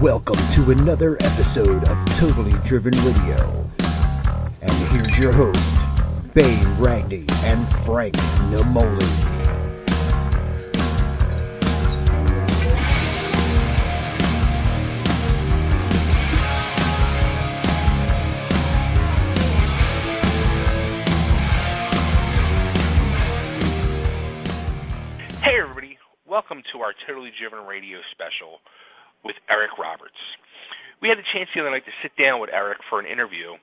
Welcome to another episode of Totally Driven Radio. And here's your host, Bay Ragney and Frank Namoli. Hey everybody, welcome to our Totally Driven Radio special with Eric Roberts. We had the chance the other night to sit down with Eric for an interview,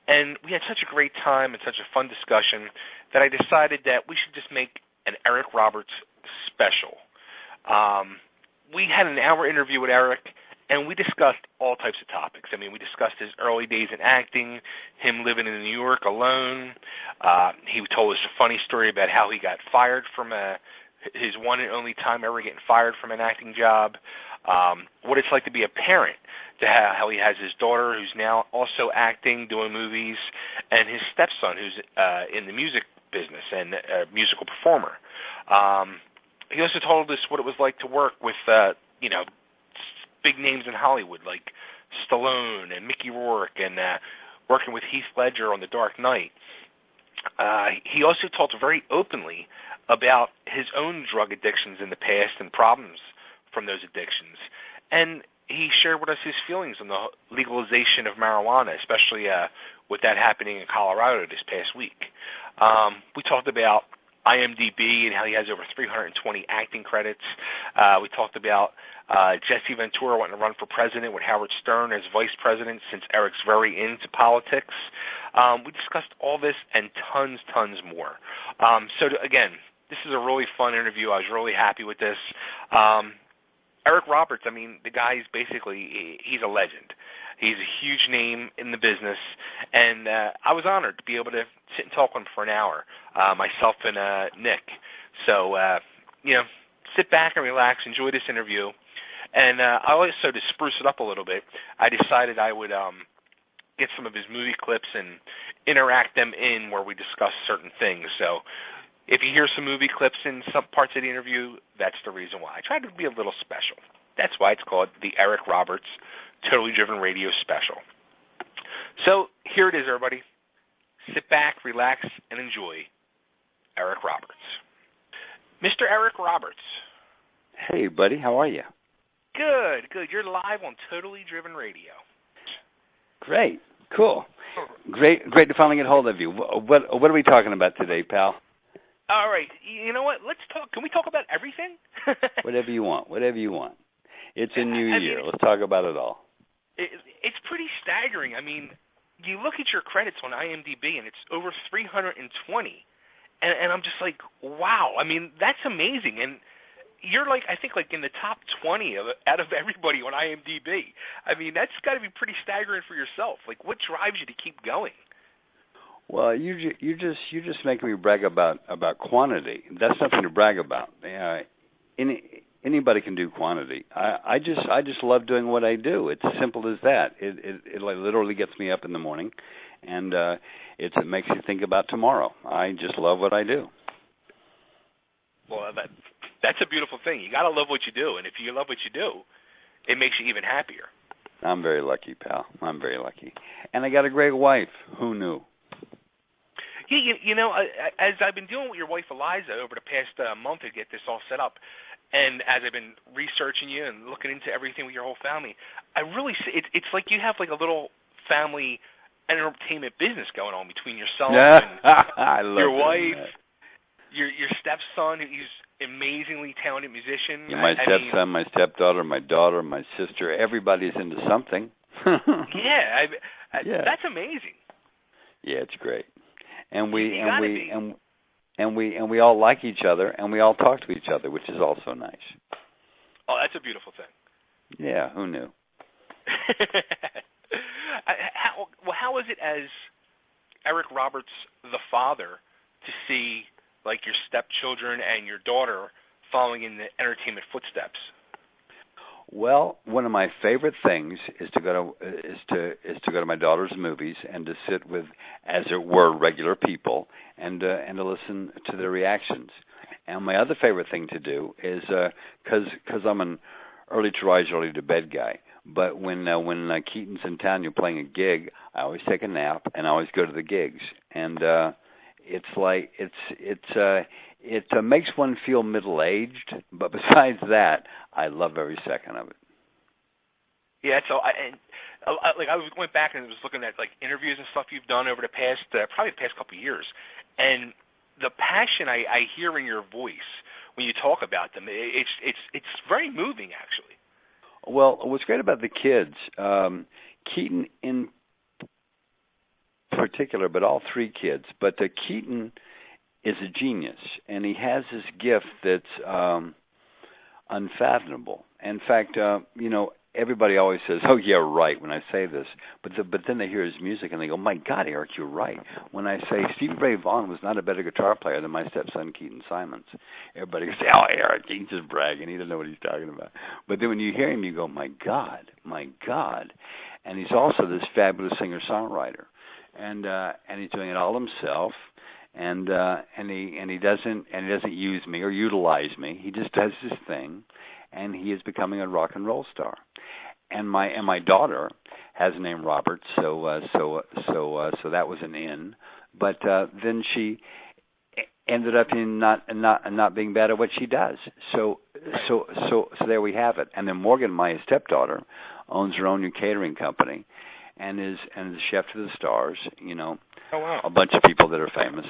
and we had such a great time and such a fun discussion that I decided that we should just make an Eric Roberts special. We had an hour interview with Eric, and we discussed all types of topics. I mean, we discussed his early days in acting, him living in New York alone. He told us a funny story about how he got fired from his one and only time ever getting fired from an acting job, what it's like to be a parent, to how he has his daughter who's now also acting, doing movies, and his stepson who's in the music business and a musical performer. He also told us what it was like to work with, big names in Hollywood like Stallone and Mickey Rourke, and working with Heath Ledger on The Dark Knight. He also talked very openly about his own drug addictions in the past and problems from those addictions. And he shared with us his feelings on the legalization of marijuana, especially with that happening in Colorado this past week. We talked about IMDb and how he has over 320 acting credits. We talked about Jesse Ventura wanting to run for president with Howard Stern as vice president, since Eric's very into politics. We discussed all this and tons more. Again, this is a really fun interview. I was really happy with this. Eric Roberts, I mean, the guy is basically, he's a legend. He's a huge name in the business, and I was honored to be able to sit and talk with him for an hour, myself and Nick. So, sit back and relax, enjoy this interview. And I also, to spruce it up a little bit, I decided I would get some of his movie clips and interact them in where we discuss certain things. So if you hear some movie clips in some parts of the interview, that's the reason why. I tried to be a little special. That's why it's called the Eric Roberts Totally Driven Radio Special. So here it is, everybody. Sit back, relax, and enjoy Eric Roberts. Mr. Eric Roberts. Hey, buddy. How are you? Good. You're live on Totally Driven Radio. Great. Cool. Great to finally get hold of you. What are we talking about today, pal? All right. You know what? Let's talk. Can we talk about everything? Whatever you want. It's a new year. Let's talk about it all. It's pretty staggering. I mean, you look at your credits on IMDb, and it's over 320. And I'm just like, wow. I mean, that's amazing. And you're I think in the top 20 out of everybody on IMDb. I mean, that's got to be pretty staggering for yourself. What drives you to keep going? Well, you're just making me brag about quantity. That's nothing to brag about. Anybody can do quantity. I just love doing what I do. It's as simple as that. It literally gets me up in the morning, and it makes you think about tomorrow. I just love what I do. Well, that's a beautiful thing. You got to love what you do, and if you love what you do, it makes you even happier. I'm very lucky, pal. I'm very lucky. And I got a great wife. Who knew? Yeah, as I've been dealing with your wife, Eliza, over the past month to get this all set up, and as I've been researching you and looking into everything with your whole family, I really see it's like you have a little family entertainment business going on between yourself and your wife, your stepson, who's amazingly talented musician. My stepson, my stepdaughter, my daughter, my sister, everybody's into something. Yeah, that's amazing. Yeah, it's great. And we all like each other, and we all talk to each other, which is also nice. Oh, that's a beautiful thing. Yeah, who knew? How is it as Eric Roberts, the father, to see your stepchildren and your daughter following in the entertainment footsteps? Well, one of my favorite things is to go to my daughter's movies and to sit with, as it were, regular people and to listen to their reactions. And my other favorite thing to do is, because I'm an early to rise, early to bed guy, But when Keaton's in town, you're playing a gig. I always take a nap, and I always go to the gigs. And it's like it makes one feel middle-aged. But besides that, I love every second of it. Yeah, so I went back and was looking at like interviews and stuff you've done over the past probably the past couple of years, and the passion I hear in your voice when you talk about them, it's very moving actually. Well, what's great about the kids, Keaton in particular, but all three kids, but Keaton is a genius, and he has this gift that's unfathomable. In fact, everybody always says, "Oh yeah, right," when I say this, but then they hear his music and they go, "My God, Eric, you're right." When I say Stevie Ray Vaughan was not a better guitar player than my stepson Keaton Simons, everybody goes, "Oh, Eric, he's just bragging. He doesn't know what he's talking about." But then when you hear him, you go, "My God, my God!" And he's also this fabulous singer-songwriter, and he's doing it all himself. And he doesn't use me or utilize me. He just does his thing, and he is becoming a rock and roll star. And my daughter has a name Robert, so that was an in. But then she ended up in not being bad at what she does. So there we have it. And then Morgan, my stepdaughter, owns her own new catering company, and is the chef to the stars. Oh, wow. A bunch of people that are famous.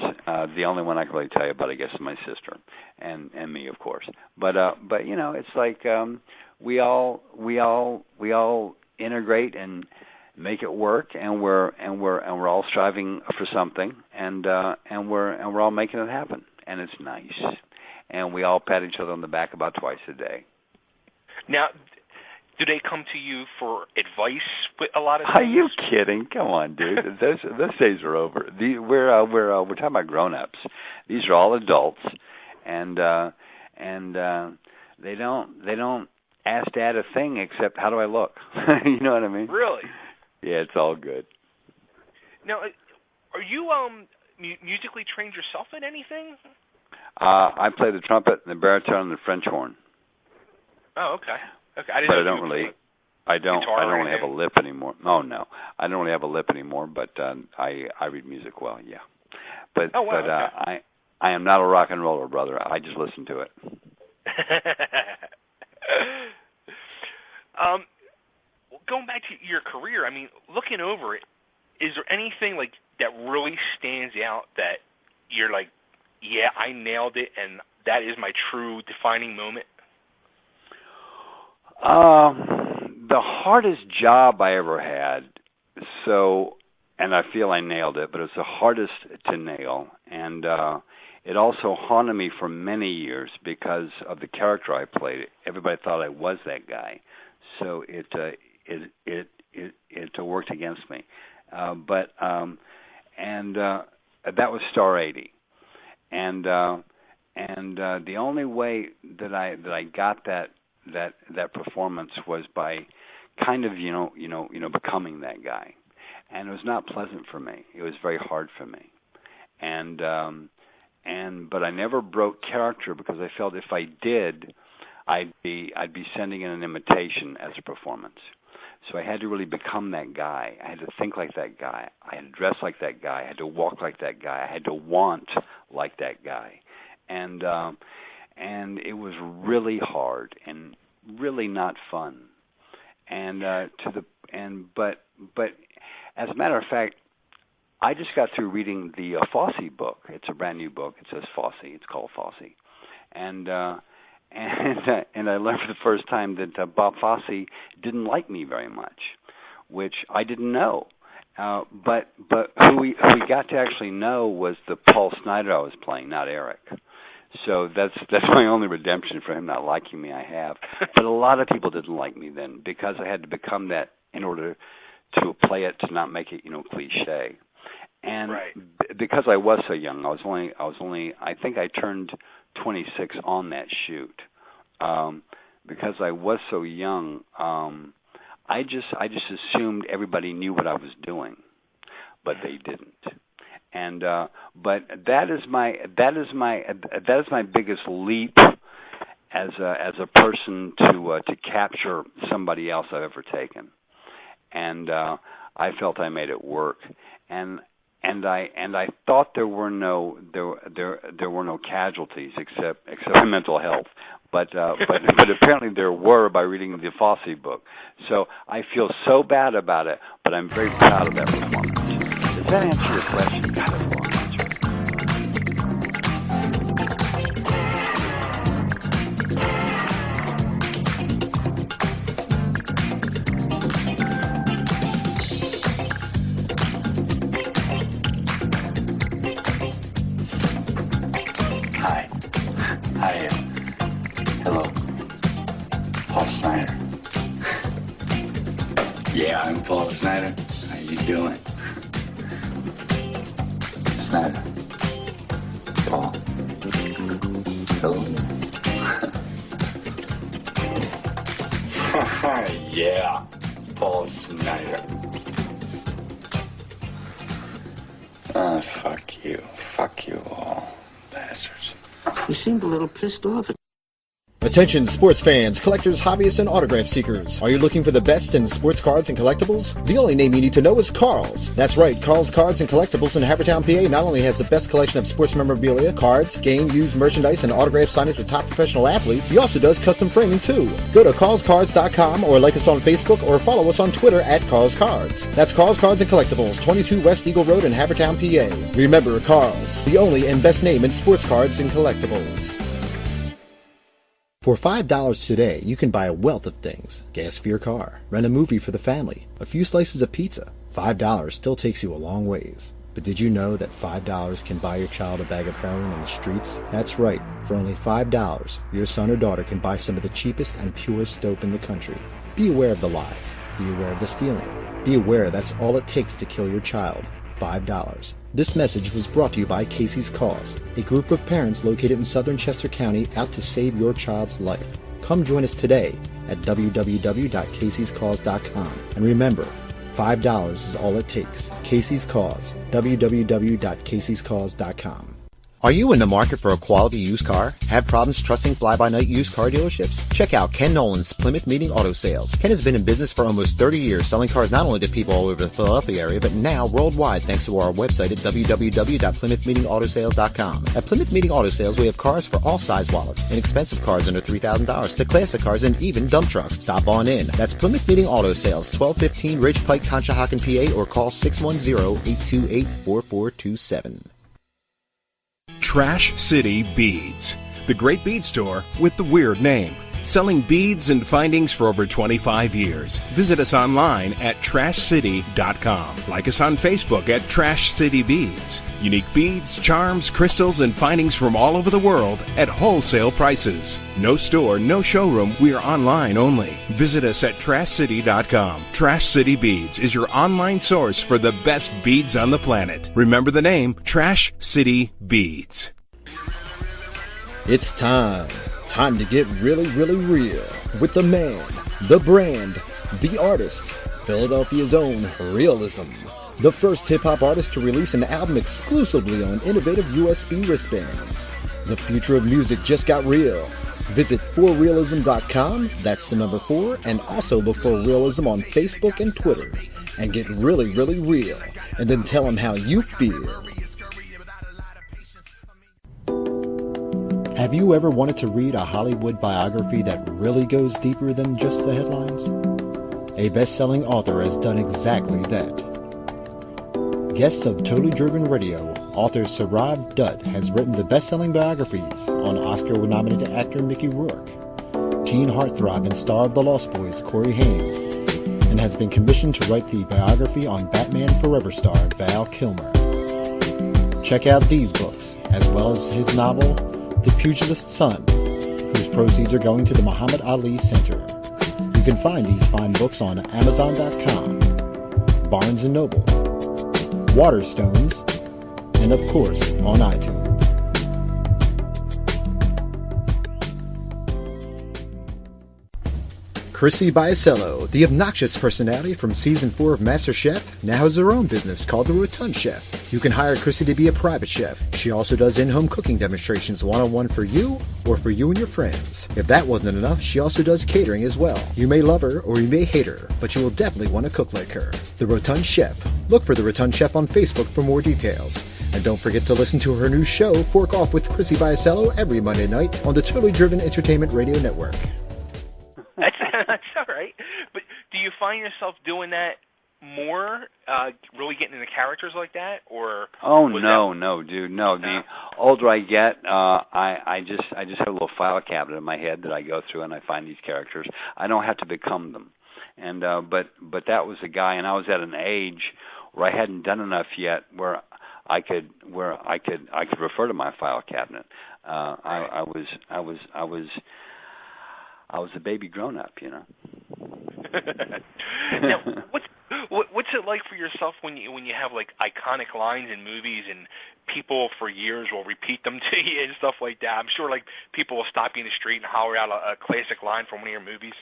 The only one I can really tell you about, I guess, is my sister and me, of course. But it's like we all integrate and make it work, and we're all striving for something, and we're all making it happen, and it's nice. And we all pat each other on the back about twice a day. Now, do they come to you for advice with a lot of things? Are you kidding? Come on, dude. Those days are over. We're talking about grown-ups. These are all adults, and they don't ask Dad a thing except how do I look? You know what I mean? Really? Yeah, it's all good. Now, are you musically trained yourself in anything? I play the trumpet, and the baritone, and the French horn. Oh, okay. Okay, I don't really have a lip anymore. Oh no, I don't really have a lip anymore. But I read music well, yeah. But okay. I am not a rock and roller, brother. I just listen to it. Going back to your career, I mean, looking over it, is there anything like that really stands out that you're like, yeah, I nailed it, and that is my true defining moment? The hardest job I ever had, and I feel I nailed it, but it's the hardest to nail, and it also haunted me for many years because of the character I played. Everybody thought I was that guy, so it worked against me. But that was Star 80, and the only way that I got that performance was by kind of becoming that guy, and it was not pleasant for me. It was very hard for me, but I never broke character because I felt if I did, I'd be sending in an imitation as a performance. So I had to really become that guy. I had to think like that guy. I had to dress like that guy. I had to walk like that guy. I had to want like that guy, and it was really hard and really not fun. But as a matter of fact, I just got through reading the Fosse book. It's a brand new book. It says Fosse. It's called Fosse, and I learned for the first time that Bob Fosse didn't like me very much, which I didn't know. But who we got to actually know was the Paul Snider I was playing, not Eric. So that's my only redemption for him not liking me. I have, but a lot of people didn't like me then because I had to become that in order to play it to not make it cliche. And right. Because I was so young, I was only I think I turned 26 on that shoot. Because I was so young, I just assumed everybody knew what I was doing, but they didn't. And but that is my biggest leap as a person to capture somebody else I've ever taken, and I felt I made it work, and I thought there were no casualties except my mental health, but apparently there were by reading the Fosse book. So I feel so bad about it, but I'm very proud of that performance. Does that answer your question? God, that's a long answer. Hi. Hello. Paul Snyder. Yeah, I'm Paul Snyder. How you doing? Snyder. Paul. Hello. Yeah, Paul Snyder. Fuck you. Fuck you all, bastards. You seemed a little pissed off. Attention sports fans, collectors, hobbyists, and autograph seekers. Are you looking for the best in sports cards and collectibles? The only name you need to know is Carl's. That's right, Carl's Cards and Collectibles in Havertown, PA not only has the best collection of sports memorabilia, cards, game, used merchandise, and autograph signage with top professional athletes, he also does custom framing too. Go to carlscards.com or like us on Facebook or follow us on Twitter at Carl's Cards. That's Carl's Cards and Collectibles, 22 West Eagle Road in Havertown, PA. Remember, Carl's, the only and best name in sports cards and collectibles. For $5 today, you can buy a wealth of things. Gas for your car, rent a movie for the family, a few slices of pizza. $5 still takes you a long ways. But did you know that $5 can buy your child a bag of heroin on the streets? That's right. For only $5, your son or daughter can buy some of the cheapest and purest dope in the country. Be aware of the lies. Be aware of the stealing. Be aware that's all it takes to kill your child. $5. This message was brought to you by Casey's Cause, a group of parents located in southern Chester County out to save your child's life. Come join us today at www.caseyscause.com. And remember, $5 is all it takes. Casey's Cause, www.caseyscause.com. Are you in the market for a quality used car? Have problems trusting fly-by-night used car dealerships? Check out Ken Nolan's Plymouth Meeting Auto Sales. Ken has been in business for almost 30 years, selling cars not only to people all over the Philadelphia area, but now worldwide thanks to our website at www.plymouthmeetingautosales.com. At Plymouth Meeting Auto Sales, we have cars for all size wallets, inexpensive cars under $3,000 to classic cars and even dump trucks. Stop on in. That's Plymouth Meeting Auto Sales, 1215 Ridge Pike, Conshohocken, PA, or call 610-828-4427. Trash City Beads, the great bead store with the weird name. Selling beads and findings for over 25 years. Visit us online at trashcity.com. Like us on Facebook at Trash City Beads. Unique beads, charms, crystals, and findings from all over the world at wholesale prices. No store, no showroom. We are online only. Visit us at trashcity.com. Trash City Beads is your online source for the best beads on the planet. Remember the name, Trash City Beads. It's time. Time to get really, really real with the man, the brand, the artist, Philadelphia's own Realism. The first hip-hop artist to release an album exclusively on innovative USB wristbands. The future of music just got real. Visit forrealism.com, that's the number 4, and also look for Realism on Facebook and Twitter. And get really, really real. And then tell them how you feel. Have you ever wanted to read a Hollywood biography that really goes deeper than just the headlines? A best-selling author has done exactly that. Guest of Totally Driven Radio, author Sarav Dutt has written the best-selling biographies on Oscar-nominated actor Mickey Rourke, teen heartthrob and star of The Lost Boys Corey Haim, and has been commissioned to write the biography on Batman Forever star Val Kilmer. Check out these books, as well as his novel, The Pugilist's Son, whose proceeds are going to the Muhammad Ali Center. You can find these fine books on Amazon.com, Barnes & Noble, Waterstones, and of course on iTunes. Chrissy Biasello, the obnoxious personality from Season 4 of MasterChef, now has her own business called The Rotund Chef. You can hire Chrissy to be a private chef. She also does in-home cooking demonstrations one-on-one for you or for you and your friends. If that wasn't enough, she also does catering as well. You may love her or you may hate her, but you will definitely want to cook like her. The Rotund Chef. Look for The Rotund Chef on Facebook for more details. And don't forget to listen to her new show, Fork Off with Chrissy Biasello, every Monday night on the Totally Driven Entertainment Radio Network. That's all right. But do you find yourself doing that more, really getting into characters like that, or? Oh no, dude, no. The older I get, I just have a little file cabinet in my head that I go through and I find these characters. I don't have to become them. And but that was a guy, and I was at an age where I hadn't done enough yet where I could refer to my file cabinet. I was a baby grown up, you know. Now, what's it like for yourself when you have like iconic lines in movies and people for years will repeat them to you and stuff like that? I'm sure like people will stop you in the street and holler out a classic line from one of your movies.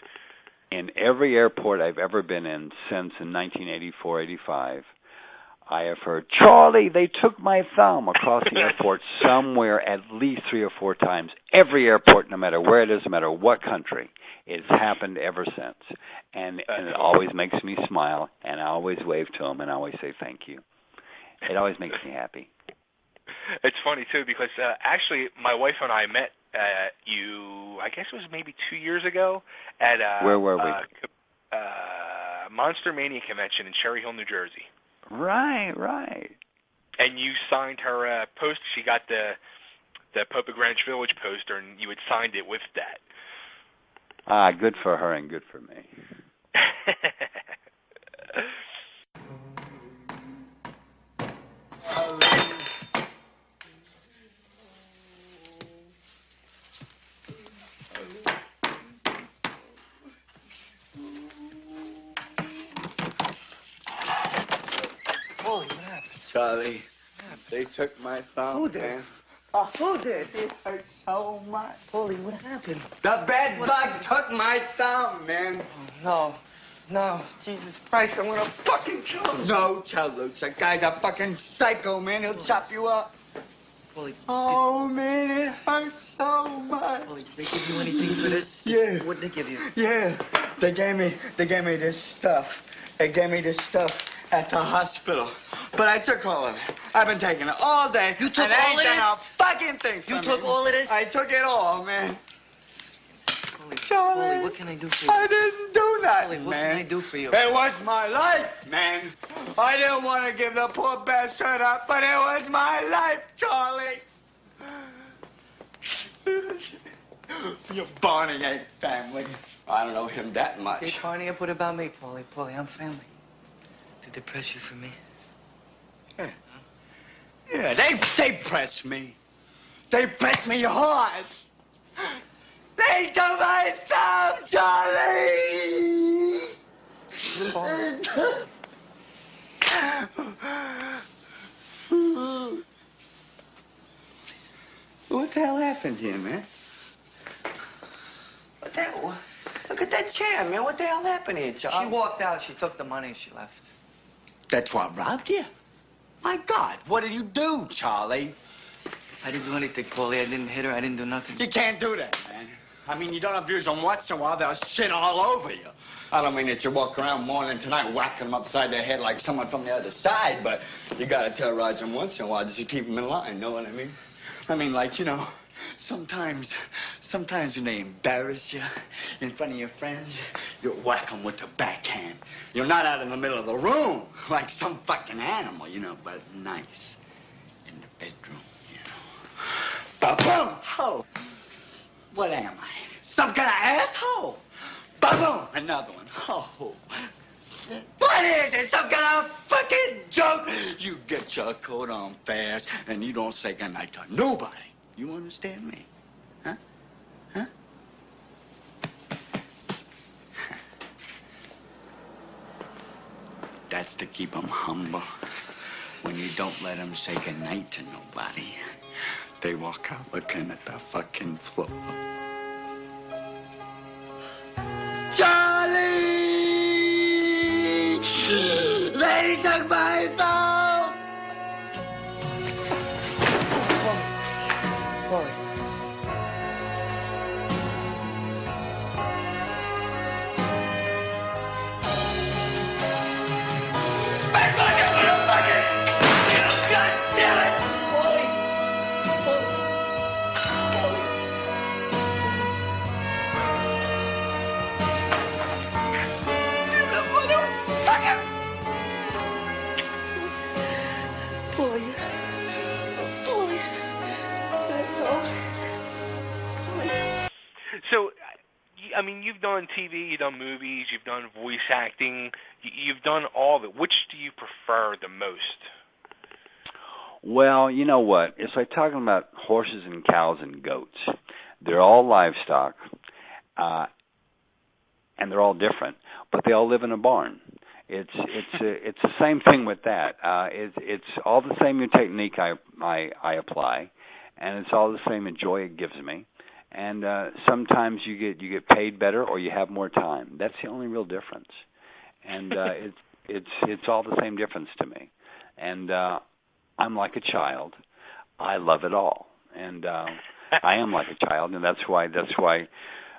In every airport I've ever been in since in 1984, 85, I have heard, "Charlie, they took my thumb," across the airport somewhere at least 3 or 4 times. Every airport, no matter where it is, no matter what country, it's happened ever since. And it always makes me smile, and I always wave to them, and I always say thank you. It always makes me happy. It's funny, too, because actually my wife and I met I guess it was maybe 2 years ago at where were we? Monster Mania Convention in Cherry Hill, New Jersey. Right. And you signed her poster. She got the Popa Greenwich Village poster, and you had signed it with that. Good for her and good for me. Holy, what happened? Charlie, they took my thumb. Who did? Man. Who did? It hurts so much. Holy, what happened? The bed bug took my thumb, man. No, Jesus Christ, I'm gonna fucking kill him. No, Chaluch, that guy's a fucking psycho, man. He'll chop you up. Holy, Oh, man, it hurts so much. Holy, they give you anything for this? Yeah. What'd they give you? Yeah, they gave me this stuff. They gave me this stuff at the hospital. But I took all of it. I've been taking it all day. You took and I all ain't of done this? a fucking thing for You me. took all of this? I took it all, man. Holy, Charlie, Holy, what can I do for you? I didn't do nothing, Holy, what man. can I do for you? It was my life, man. I didn't want to give the poor bastard up, but it was my life, Charlie. Your Barney ain't family. I don't know him that much. Hey, Barney, what about me, Paulie? Paulie, I'm family. Did they press you for me? Yeah, they pressed me. They pressed me hard. They took my thumb, Charlie! What the hell happened here, man? Look at that chair, man. What the hell happened here, Charlie? She walked out. She took the money. She left. That's what robbed you? My God, what did you do, Charlie? I didn't do anything, Paulie. I didn't hit her. I didn't do nothing. You can't do that, man. I mean, you don't abuse them once in a while, they'll shit all over you. I don't mean that you walk around morning to night whacking them upside the head like someone from the other side, but you gotta terrorize them once in a while just to keep them in line, know what I mean? I mean, like, you know, sometimes when they embarrass you in front of your friends, you whack them with the backhand. You're not out in the middle of the room like some fucking animal, you know, but nice in the bedroom, you know. Ba-boom! Oh, what am I? Some kind of asshole? Ba-boom! Another one. Oh. What is it? Some kind of fucking joke? You get your coat on fast and you don't say goodnight to nobody. You understand me? Huh? Huh? That's to keep them humble. When you don't let them say goodnight to nobody, they walk out looking at the fucking floor. John! took my soul. Paulie. So, I mean, you've done TV, you've done movies, you've done voice acting, you've done all of it. Which do you prefer the most? Well, you know what? It's like talking about horses and cows and goats. They're all livestock, and they're all different, but they all live in a barn. It's the same thing with that. It's all the same technique I apply, and it's all the same joy it gives me. And sometimes you get paid better, or you have more time. That's the only real difference. And it's all the same difference to me. And I'm like a child. I love it all, and I am like a child, and that's why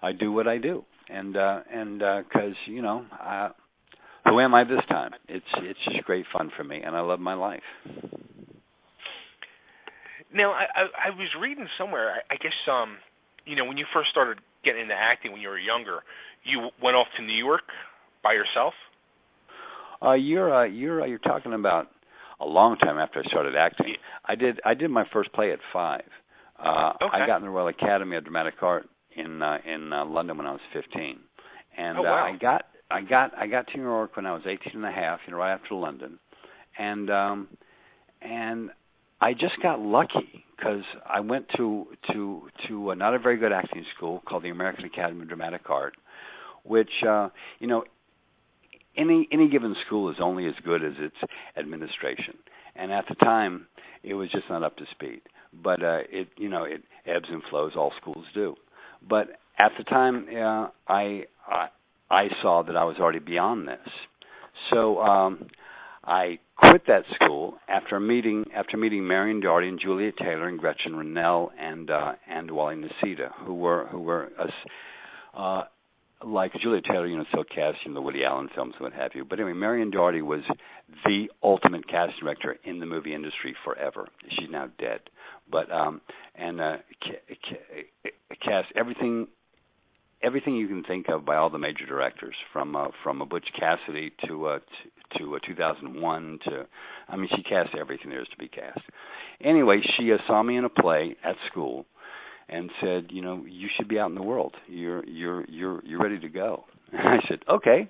I do what I do. And because who am I this time? It's just great fun for me, and I love my life. Now, I was reading somewhere. I guess when you first started getting into acting when you were younger, you went off to New York by yourself? You're talking about a long time after I started acting. Yeah. I did my first play at 5. Okay. I got in the Royal Academy of Dramatic Art in London when I was 15, and wow. I got to New York when I was 18 and a half, right after London, and I just got lucky because I went to not a very good acting school called the American Academy of Dramatic Art, which any given school is only as good as its administration, and at the time it was just not up to speed. But it ebbs and flows. All schools do. But at the time, I saw that I was already beyond this, so I quit that school after meeting Marion Doherty and Juliet Taylor and Gretchen Rennell and Wally Nocita, who were like Juliet Taylor, still cast in the Woody Allen films and what have you. But anyway, Marion Doherty was the ultimate casting director in the movie industry forever. She's now dead, but cast everything you can think of by all the major directors, from a Butch Cassidy to a 2001 she cast everything there is to be cast. Anyway, she saw me in a play at school and said, you should be out in the world. You're ready to go. And I said, okay.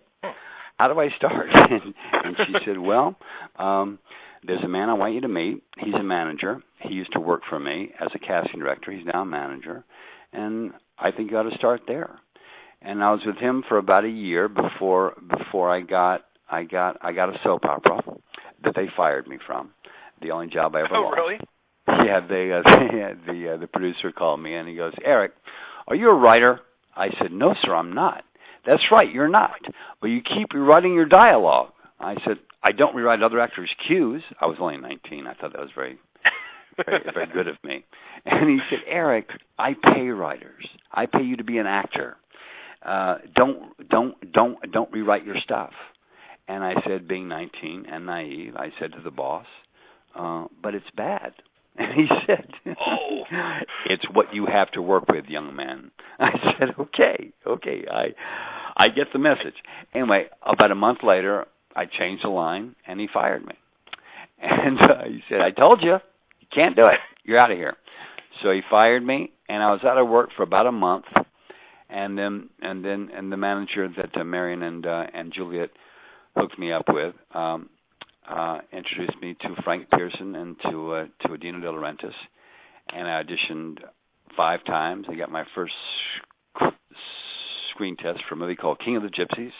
How do I start? And she said, well, there's a man I want you to meet. He's a manager. He used to work for me as a casting director. He's now a manager, and I think you ought to start there. And I was with him for about a year before I got a soap opera that they fired me from. The only job I ever lost. Oh, really? Yeah, the producer called me and he goes, Eric, are you a writer? I said, no, sir, I'm not. That's right, you're not. But you keep rewriting your dialogue. I said, I don't rewrite other actors' cues. I was only 19. I thought that was very, very, very good of me. And he said, Eric, I pay writers. I pay you to be an actor. Don't rewrite your stuff. And I said, being 19 and naive, I said to the boss, but it's bad. And he said, oh, it's what you have to work with, young man. I said, okay, I get the message. Anyway, about a month later, I changed the line, and he fired me. And he said, I told you, you can't do it. You're out of here. So he fired me, and I was out of work for about a month. And then the manager that Marion and Juliet hooked me up with introduced me to Frank Pearson and to Dino De Laurentiis, and I auditioned 5 times. I got my first screen test for a movie called King of the Gypsies,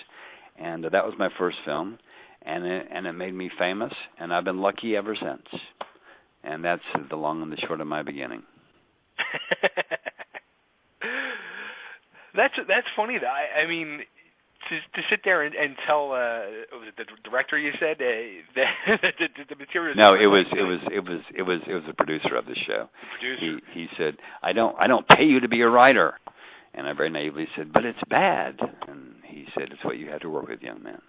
and that was my first film, and it made me famous, and I've been lucky ever since. And that's the long and the short of my beginning. That's funny though. I mean, to sit there and tell was it the director you said the material. No, it was the producer of the show. The producer. He said, I don't pay you to be a writer, and I very naively said, but it's bad. And he said, it's what you have to work with, young man.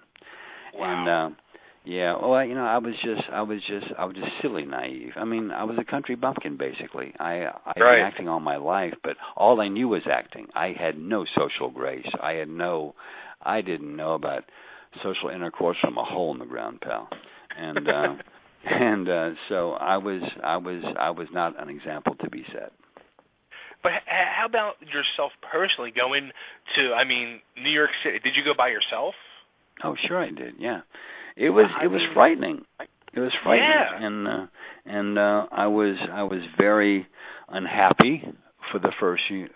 Wow. And yeah, well, I was just silly naive. I mean, I was a country bumpkin basically. I'd been acting all my life, but all I knew was acting. I had no social grace. I didn't know about social intercourse from a hole in the ground, pal. And so I was not an example to be set. But how about yourself personally going to, New York City? Did you go by yourself? Oh, sure I did. Yeah, it was frightening. It was frightening, yeah. and I was very unhappy for the first year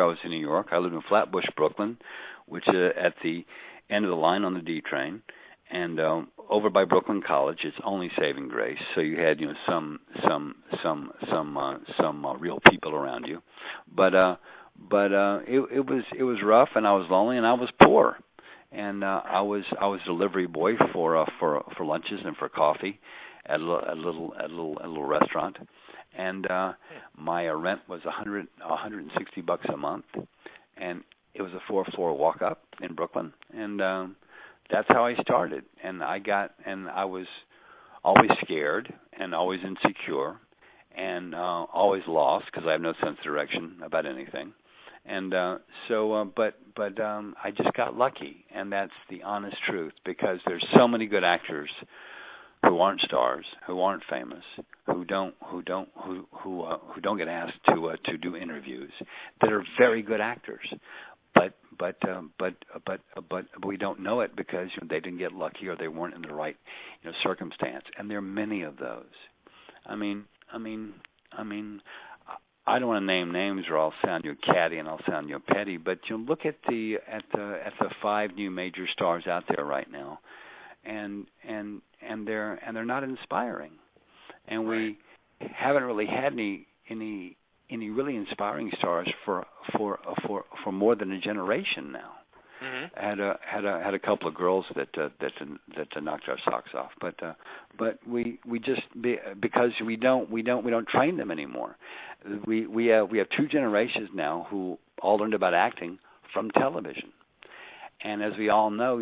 I was in New York. I lived in Flatbush, Brooklyn, which at the end of the line on the D train, and over by Brooklyn College, it's only saving grace. So you had some real people around you, but it was rough, and I was lonely, and I was poor. And I was delivery boy for lunches and for coffee at a little restaurant, and my rent was $160 a month, and it was a 4-floor walk up in Brooklyn, and that's how I started. And I was always scared and always insecure and always lost because I have no sense of direction about anything. And but I just got lucky, and that's the honest truth. Because there's so many good actors who aren't stars, who aren't famous, who don't get asked to do interviews, that are very good actors, but we don't know it because they didn't get lucky or they weren't in the right circumstance. And there are many of those. I mean. I don't want to name names, or I'll sound catty and I'll sound petty. But look at the 5 new major stars out there right now, and they're not inspiring, and we haven't really had any really inspiring stars for more than a generation now. Mm-hmm. Had a couple of girls that knocked our socks off, but we just because we don't train them anymore. We have 2 generations now who all learned about acting from television, and as we all know,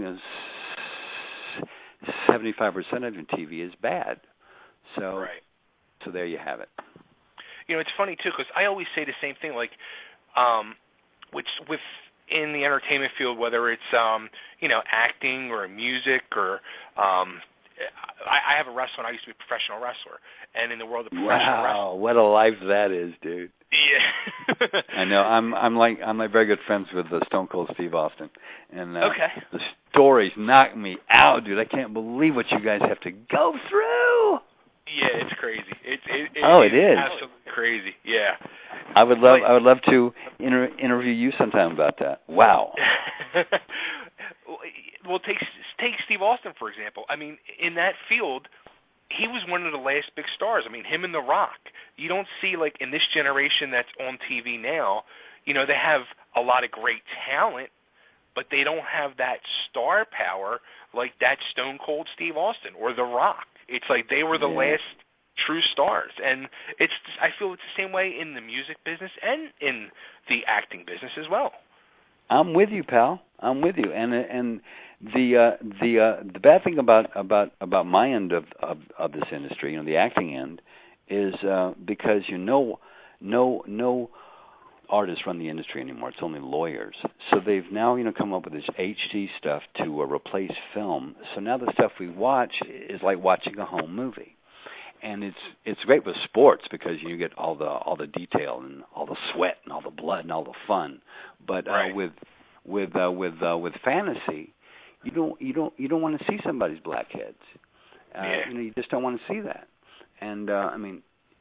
75% of your TV is bad. So there you have it. It's funny too, because I always say the same thing, like which with in the entertainment field, whether it's acting or music or I have a wrestler, and I used to be a professional wrestler, and in the world of professional wrestling, what a life that is, dude. Yeah. I know. I'm like very good friends with Stone Cold Steve Austin, and the stories knock me out, dude. I can't believe what you guys have to go through. Yeah, it's crazy. It is absolutely crazy. Yeah. I would love to interview you sometime about that. Wow. Well, take Steve Austin for example. In that field, he was one of the last big stars. Him and The Rock. You don't see, like, in this generation that's on TV now, they have a lot of great talent, but they don't have that star power like that Stone Cold Steve Austin or The Rock. It's like they were the last true stars, and I feel it's the same way in the music business and in the acting business as well. I'm with you, pal. I'm with you, and the bad thing about my end of this industry, the acting end, is because no artists run the industry anymore. It's only lawyers. So they've now come up with this HD stuff to replace film. So now the stuff we watch is like watching a home movie. And it's great with sports because you get all the detail and all the sweat and all the blood and all the fun. But with fantasy, you don't want to see somebody's blackheads. You just don't want to see that. And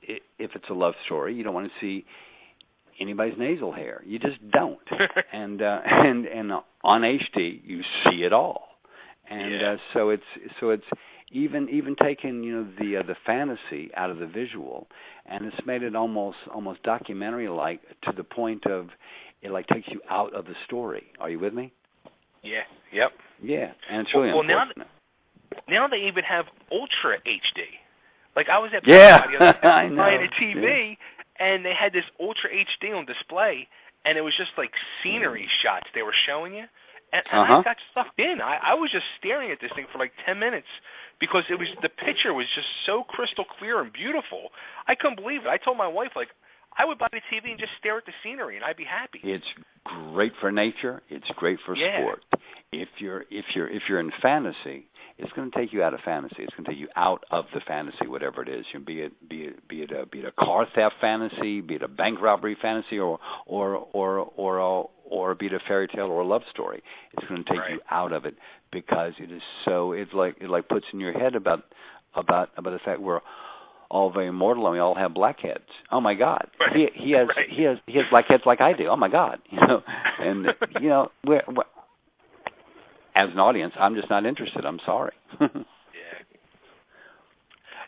if it's a love story, you don't want to see anybody's nasal hair. You just don't. and on HD, you see it all. And so it's even taking the fantasy out of the visual, and it's made it almost documentary like, to the point of it like takes you out of the story. Are you with me? Yeah. Yep. Yeah, and it's really unfortunate. Now they even have Ultra HD. Like I was at I know. buying a TV, and they had this Ultra HD on display, and it was just like scenery shots they were showing you. And I got sucked in. I was just staring at this thing for like 10 minutes because the picture was just so crystal clear and beautiful. I couldn't believe it. I told my wife, like, I would buy the TV and just stare at the scenery, and I'd be happy. It's great for nature. It's great for sport. If you're in fantasy, it's going to take you out of fantasy. It's going to take you out of the fantasy, whatever it is. Be it a car theft fantasy, be it a bank robbery fantasy, or be it a fairy tale or a love story. It's going to take you out of it because it puts in your head about the fact we're all very mortal and we all have blackheads. Oh my God, he has blackheads like I do. Oh my God, and we're as an audience, I'm just not interested. I'm sorry.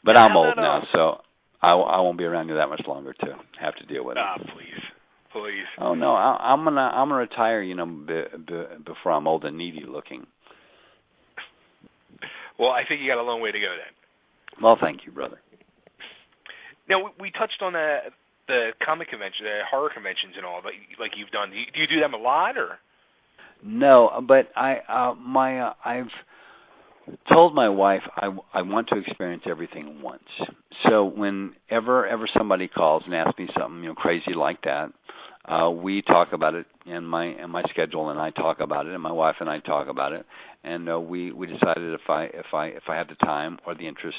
But I'm old now, so I won't be around you that much longer to have to deal with it. Please. Oh no, I'm gonna retire. Before I'm old and needy looking. Well, I think you got a long way to go then. Well, thank you, brother. Now we touched on the comic convention, the horror conventions, and all, like you've done. Do you do them a lot, or? No, but I've told my wife I want to experience everything once. So whenever somebody calls and asks me something crazy like that, we talk about it in my schedule, and I talk about it, and my wife and I talk about it, and we decided if I have the time or the interest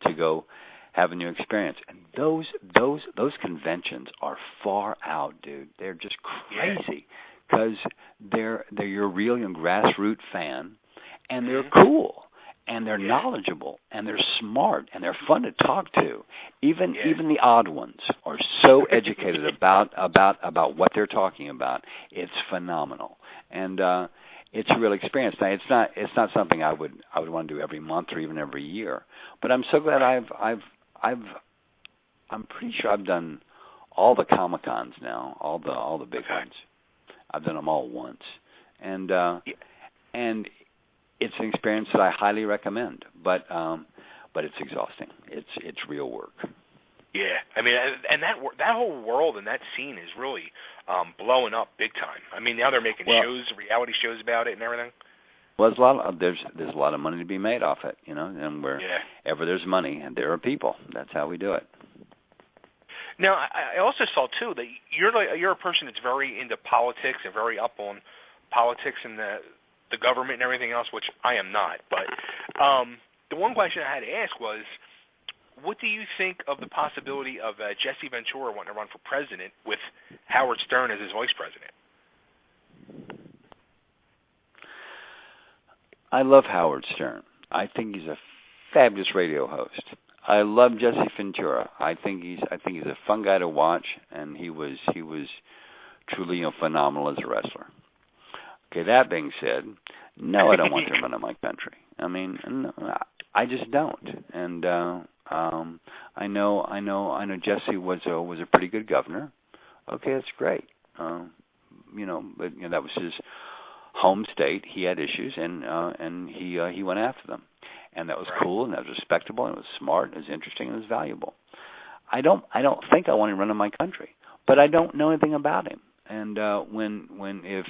to go have a new experience. And those conventions are far out, dude. They're just crazy. Because they're your real grassroots fan, and they're cool, and they're knowledgeable, and they're smart, and they're fun to talk to. Even the odd ones are so educated about what they're talking about. It's phenomenal, and it's a real experience. Now, it's not something I would want to do every month or even every year. But I'm so glad I'm pretty sure I've done all the Comic-Cons now, all the big ones. I've done them all once, and it's an experience that I highly recommend. But it's exhausting. It's real work. Yeah, I mean, and that whole world and that scene is really blowing up big time. I mean, now they're making reality shows about it and everything. Well, there's a lot of money to be made off it, and wherever there's money, and there are people. That's how we do it. Now, I also saw too that you're a person that's very into politics and very up on politics and the government and everything else, which I am not. But the one question I had to ask was, what do you think of the possibility of Jesse Ventura wanting to run for president with Howard Stern as his vice president? I love Howard Stern. I think he's a fabulous radio host. I love Jesse Ventura. I think he's a fun guy to watch, and he was truly phenomenal as a wrestler. Okay, that being said, no, I don't want him running my country. I mean, no, I just don't. And I know Jesse was a pretty good governor. Okay, that's great. But that was his home state. He had issues, and he went after them. And that was cool, and that was respectable, and it was smart, and it was interesting, and it was valuable. I don't think I want to run in my country, but I don't know anything about him. And if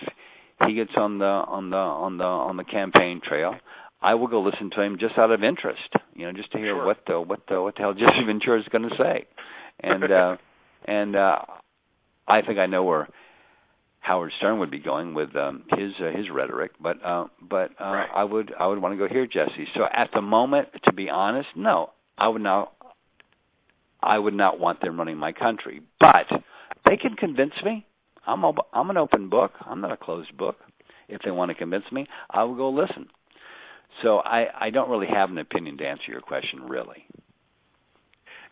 he gets on the campaign trail, I will go listen to him just out of interest, just to hear what the hell Jesse Ventura is going to say. And I think I know where Howard Stern would be going with his rhetoric, but I would want to go hear Jesse. So at the moment, to be honest, no, I would not want them running my country. But they can convince me. I'm an open book. I'm not a closed book. If they want to convince me, I will go listen. So I don't really have an opinion to answer your question, really.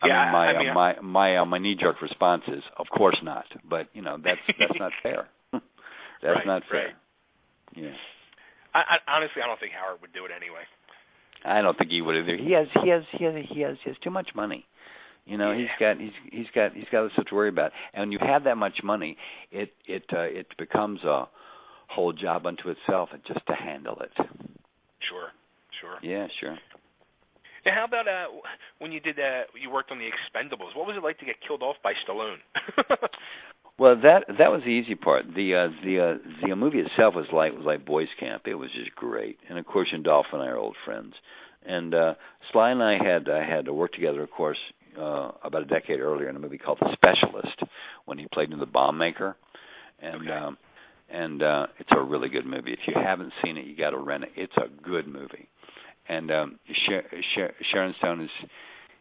My knee-jerk response is, of course not. But that's not fair. That's not fair. Yeah. Honestly, I don't think Howard would do it anyway. I don't think he would either. He has too much money. He's got this stuff to worry about. And when you have that much money, it becomes a whole job unto itself, and just to handle it. Sure. Yeah, sure. Now, how about when you did you worked on the Expendables? What was it like to get killed off by Stallone? Well, that was the easy part. The movie itself was like boys' camp. It was just great, and of course, Dolph and I are old friends. And Sly and I had to work together, of course, about a decade earlier in a movie called The Specialist, when he played in The Bomb Maker, and it's a really good movie. If you haven't seen it, you got to rent it. It's a good movie. And Sharon Stone is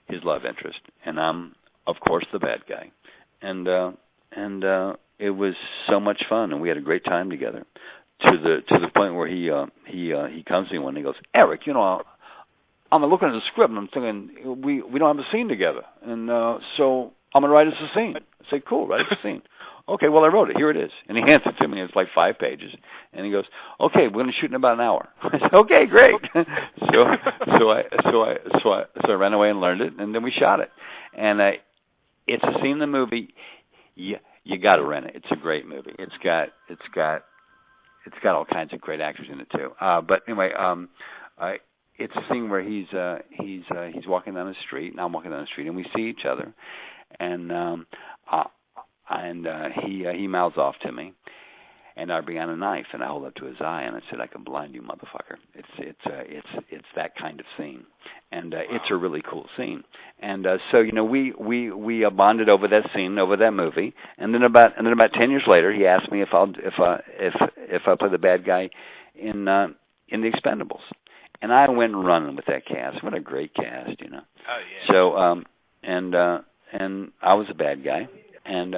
his love interest, and I'm, of course, the bad guy. And it was so much fun, and we had a great time together. To the point where he comes to me one day and goes, Eric, I'm looking at the script and I'm thinking we don't have a scene together, and so I'm gonna write us a scene. I say, cool, write us a scene. Okay, well, I wrote it. Here it is. And he hands it to me. It's like 5 pages. And he goes, okay, we're going to shoot in about an hour. I said, okay, great. So I ran away and learned it, and then we shot it. And it's a scene in the movie. You got to rent it. It's a great movie. It's got all kinds of great actors in it too. But anyway, it's a scene where he's walking down the street, and I'm walking down the street, and we see each other, and he mouths off to me, and I bring out a knife and I hold it to his eye, and I said, I can blind you, motherfucker. It's that kind of scene, and it's a really cool scene. And so we bonded over that scene, over that movie, and then about 10 years later, he asked me if I play the bad guy in The Expendables, and I went running with that cast. What a great cast, Oh yeah. So and I was a bad guy. And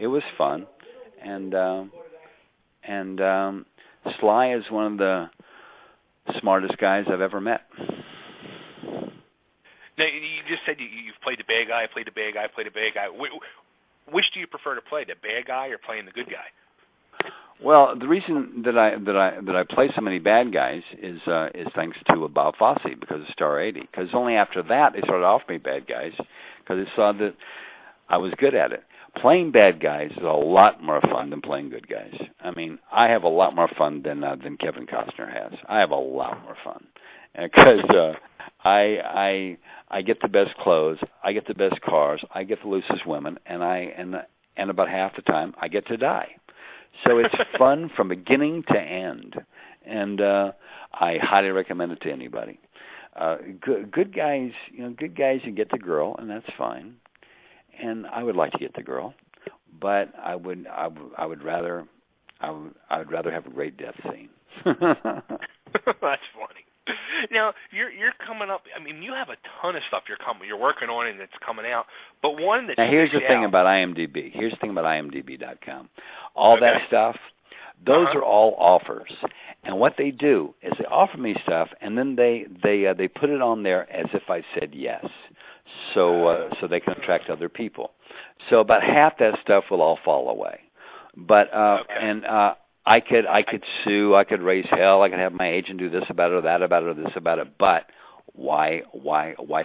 it was fun, and Sly is one of the smartest guys I've ever met. Now, you just said you've played the bad guy, played the bad guy, played the bad guy. Which do you prefer to play, the bad guy or playing the good guy? Well, the reason that I play so many bad guys is thanks to Bob Fosse, because of Star 80. Because only after that they started offering me bad guys, because they saw that I was good at it. Playing bad guys is a lot more fun than playing good guys. I mean, I have a lot more fun than Kevin Costner has. I have a lot more fun because I get the best clothes, I get the best cars, I get the loosest women, and about half the time I get to die. So it's fun from beginning to end, and I highly recommend it to anybody. Good guys, you get the girl, and that's fine. And I would like to get the girl, but I would rather have a great death scene. That's funny. Now you're coming up. I mean, you have a ton of stuff you're working on and it's coming out. But one that now here's the thing about IMDb. Here's the thing about IMDb.com. All that stuff, those are all offers. And what they do is they offer me stuff, and then they put it on there as if I said yes. So they can attract other people. So about half that stuff will all fall away. But and I could sue, I could raise hell, I could have my agent do this about it or that about it or this about it. But why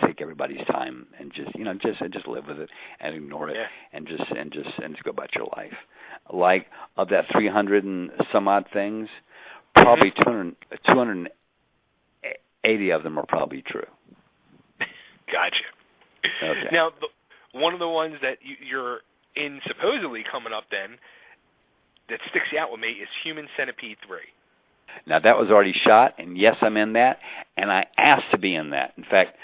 take everybody's time and just live with it and ignore it and just go about your life? Like of that 300 and some odd things, probably 280 of them are probably true. Gotcha. Okay. Now, one of the ones that you're in supposedly coming up then that sticks out with me is Human Centipede 3. Now, that was already shot, and yes, I'm in that, and I asked to be in that. In fact,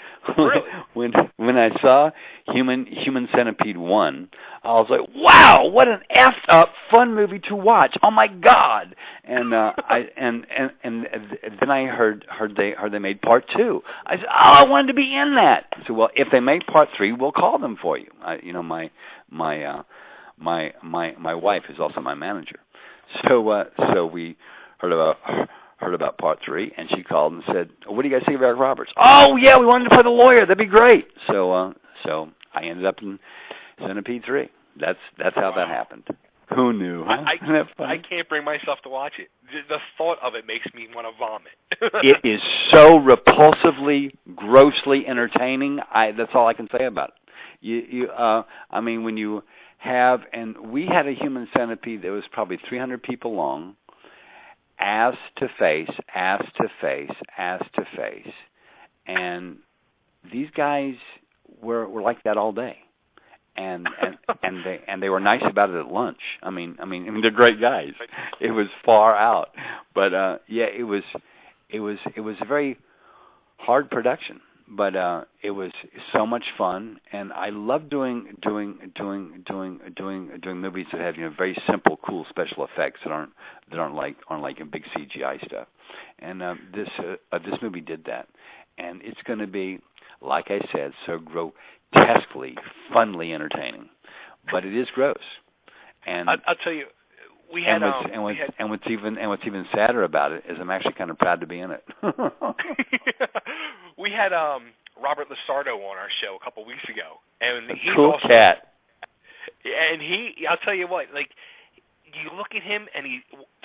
when I saw Human Centipede 1, I was like, wow, what an effed up fun movie to watch. Oh my God. And then I heard they made part 2. I said, oh, I wanted to be in that. I said, well, if they make part 3, we'll call them for you. My wife is also my manager. So we heard about part 3, and she called and said, what do you guys think of Eric Roberts? Oh yeah, we wanted to play the lawyer. That'd be great. So I ended up in Centipede 3. That's how that happened. Who knew? Huh? I can't bring myself to watch it. The thought of it makes me want to vomit. It is so repulsively, grossly entertaining. That's all I can say about it. I mean, when you and we had a human centipede that was probably 300 people long, ass to face, ass to face, ass to face, and these guys were like that all day, and they were nice about it at lunch. I mean they're great guys. It was far out, but it was a very hard production. But it was so much fun, and I love doing movies that have very simple, cool special effects that aren't like in big CGI stuff. And this movie did that, and it's going to be, like I said, so grotesquely, funly entertaining. But it is gross. And I'll tell you, we had what's even sadder about it is I'm actually kind of proud to be in it. We had Robert Lusardo on our show a couple weeks ago, and he's cool also, cat. And I'll tell you what, like, you look at him, and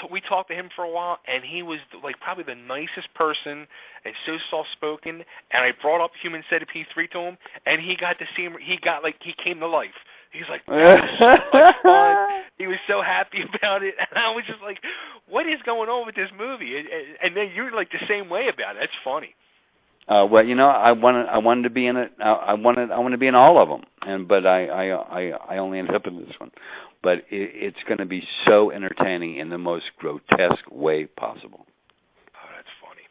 we talked to him for a while, and he was like probably the nicest person, and so soft-spoken. And I brought up Human Centipede 3 to him, and he got to see him. He came to life. He's like, that was so much fun. He was so happy about it, and I was just like, what is going on with this movie? And then you're like the same way about it. That's funny. Well, I wanted to be in it. I wanted to be in all of them, but I only ended up in this one. But it's going to be so entertaining in the most grotesque way possible. Oh, that's funny.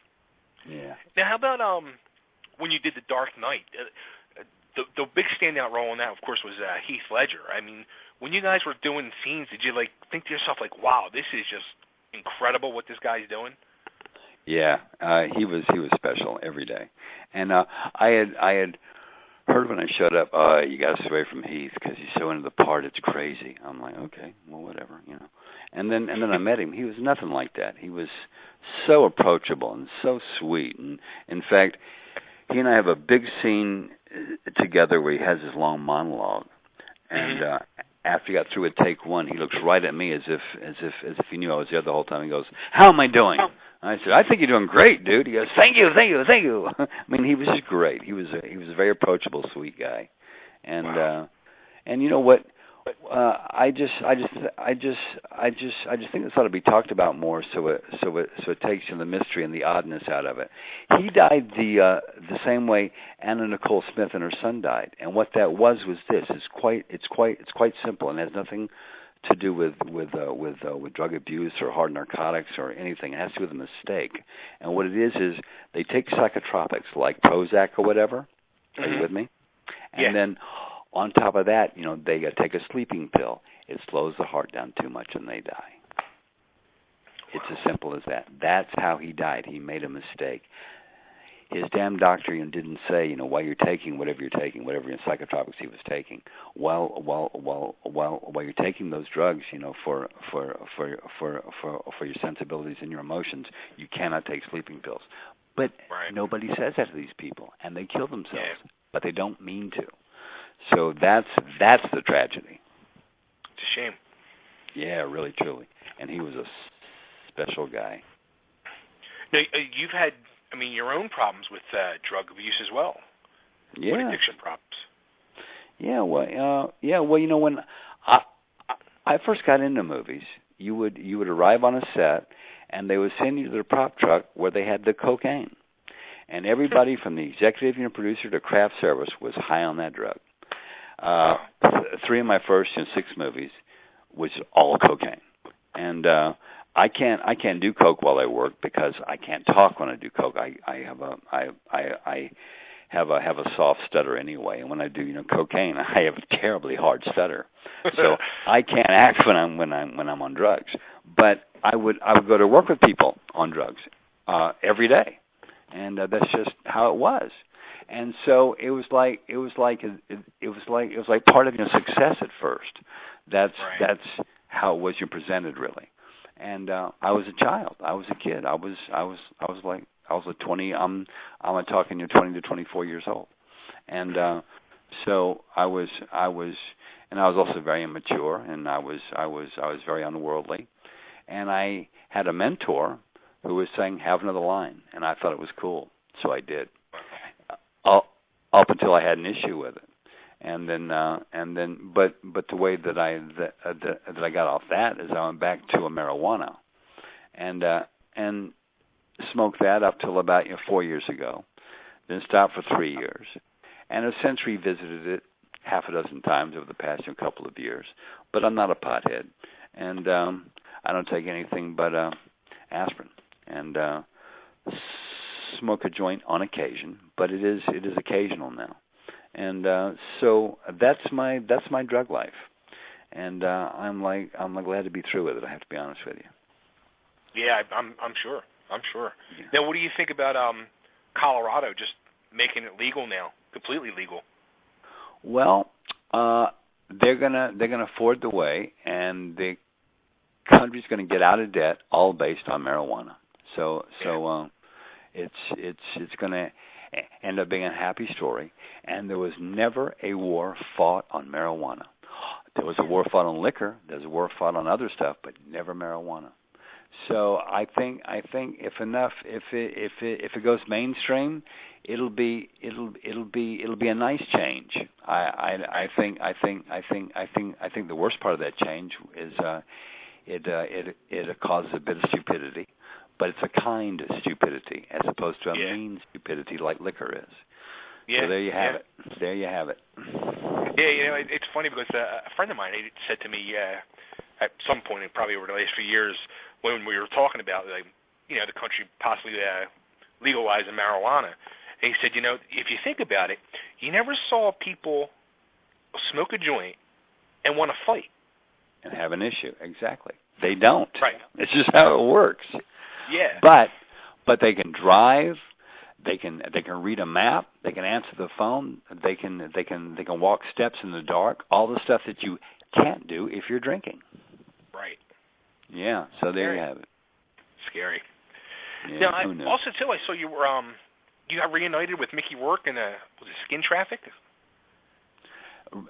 Yeah. Now, how about when you did The Dark Knight? The big standout role in that, of course, was Heath Ledger. I mean, when you guys were doing scenes, did you think to yourself wow, this is just incredible what this guy's doing? Yeah, he was special every day, and I had heard when I showed up, you got to stay away from Heath because he's so into the part, it's crazy. I'm like, okay, well, whatever, And then I met him. He was nothing like that. He was so approachable and so sweet. And in fact, he and I have a big scene together where he has his long monologue, and after he got through with take one, he looks right at me as if he knew I was there the whole time. He goes, "How am I doing?" I said, "I think you're doing great, dude." He goes, "Thank you." I mean, he was just great. He was a very approachable, sweet guy, and wow. And you know what? I just think this ought to be talked about more, so it takes the mystery and the oddness out of it. He died the same way Anna Nicole Smith and her son died, and what that was this. It's quite simple, and has nothing to do with drug abuse or hard narcotics or anything. It has to do with a mistake. And what it is they take psychotropics like Prozac or whatever. Are you with me? And then on top of that, they take a sleeping pill. It slows the heart down too much and they die. It's as simple as that. That's how he died. He made a mistake. His damn doctor didn't say, why you're taking whatever psychotropics he was taking. While you're taking those drugs, for your sensibilities and your emotions, you cannot take sleeping pills. But nobody says that to these people, and they kill themselves. But they don't mean to. So that's the tragedy. It's a shame. Yeah, really, truly. And he was a special guy. Now, you've had, your own problems with drug abuse as well. Yeah. With addiction problems. Yeah, well, when I first got into movies, you would arrive on a set, and they would send you to the prop truck where they had the cocaine. And everybody from the executive producer to craft service was high on that drug. 3 of my first 6 movies was all cocaine, and I can't do coke while I work because I can't talk when I do coke. I have a soft stutter anyway, and when I do cocaine, I have a terribly hard stutter, so I can't act when I'm on drugs. But I would go to work with people on drugs every day, and that's just how it was. And so it was like part of your success at first. That's how it was presented really. And I was a child. I was a kid. I was a 20. I'm talking 20 to 24 years old. And so I was also very immature, and I was very unworldly. And I had a mentor who was saying, "Have another line," and I thought it was cool, so I did. Up until I had an issue with it. and then, but the way that I got off that is I went back to a marijuana, and smoked that up till about 4 years ago, then stopped for 3 years, and have since revisited it half a dozen times over the past couple of years. But I'm not a pothead, and I don't take anything but aspirin, and smoke a joint on occasion, but it is occasional now, and so that's my drug life, and I'm glad to be through with it. I have to be honest with you. Yeah, I'm sure. Yeah. Now, what do you think about Colorado just making it legal now, completely legal? Well, they're gonna forward the way, and the country's going to get out of debt, all based on marijuana. So it's going to end up being a happy story. And there was never a war fought on marijuana. There was a war fought on liquor. There's a war fought on other stuff, but never marijuana. So I think if it goes mainstream, it'll be a nice change. I think the worst part of that change is it causes a bit of stupidity, but it's a kind of stupidity as opposed to a mean stupidity like liquor is. Yeah. So there you have it. There you have it. Yeah, it's funny because a friend of mine said to me at some point, probably over the last few years, when we were talking about the country possibly legalizing marijuana, and he said, if you think about it, you never saw people smoke a joint and want to fight and have an issue. Exactly. They don't. Right. It's just how it works. Yeah. But they can drive. They can read a map. They can answer the phone. They can walk steps in the dark. All the stuff that you can't do if you're drinking. Right. Yeah. So there you have it. Scary. Yeah, now, also too, I saw you were you got reunited with Mickey Rourke in was it Skin Traffic?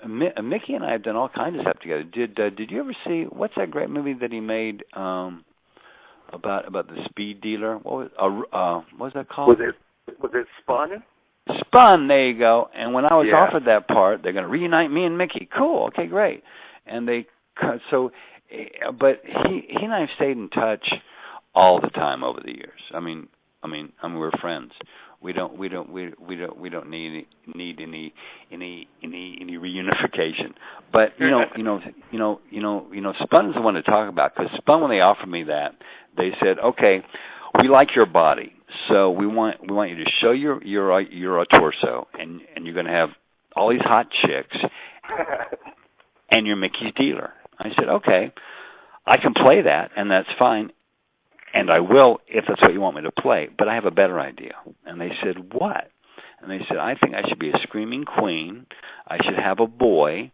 Mickey and I have done all kinds of stuff together. Did you ever see what's that great movie that he made about the speed dealer? What was that called? Was it Spun? Spun. There you go. And when I was Yeah. offered that part, they're going to reunite me and Mickey. Cool. Okay, great. And but he and I have stayed in touch all the time over the years. I mean, we're friends. We don't need any reunification. But Spun is the one to talk about, because Spun, when they offered me that, they said, okay, we like your body, so we want you to show your torso, and you're going to have all these hot chicks, and you're Mickey's dealer. I said, okay, I can play that, and that's fine. And I will, if that's what you want me to play. But I have a better idea. And they said, what? And they said, I think I should be a screaming queen. I should have a boy.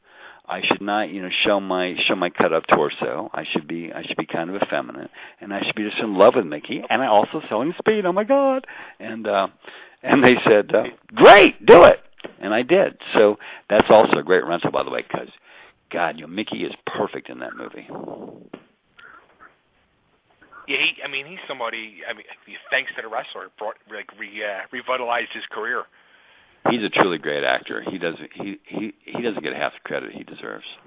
I should not, show my cut up torso. I should be kind of effeminate, and I should be just in love with Mickey. And I also selling speed. Oh my God! And they said, great, do it. And I did. So that's also a great rental, by the way, because God, Mickey is perfect in that movie. Yeah, he's somebody. Thanks to the wrestler, revitalized his career. He's a truly great actor. He doesn't get half the credit he deserves.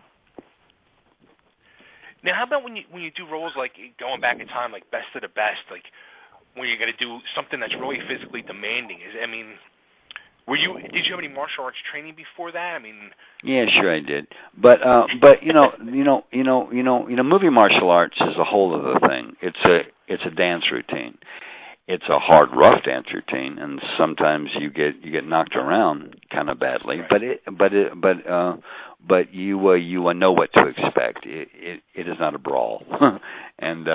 Now, how about when you do roles like going back in time, like Best of the Best, like when you're going to do something that's really physically demanding? Did you have any martial arts training before that? Yeah, sure I did. But movie martial arts is a whole other thing. It's a dance routine. It's a hard, rough dance routine, and sometimes you get knocked around kind of badly. Right. But you know what to expect. It is not a brawl, and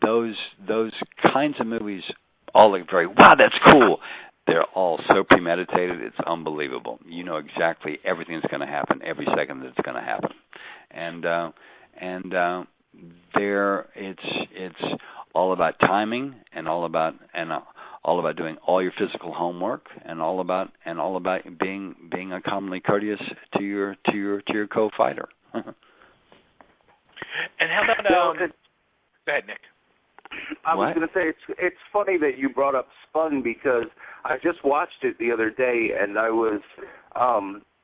those kinds of movies all look very, wow, that's cool. They're all so premeditated, it's unbelievable. You know exactly everything that's going to happen every second that it's going to happen, it's all about timing, and all about doing all your physical homework, and all about being uncommonly courteous to your co-fighter. And how about go ahead, Nick. I was going to say it's funny that you brought up Spun because I just watched it the other day and I was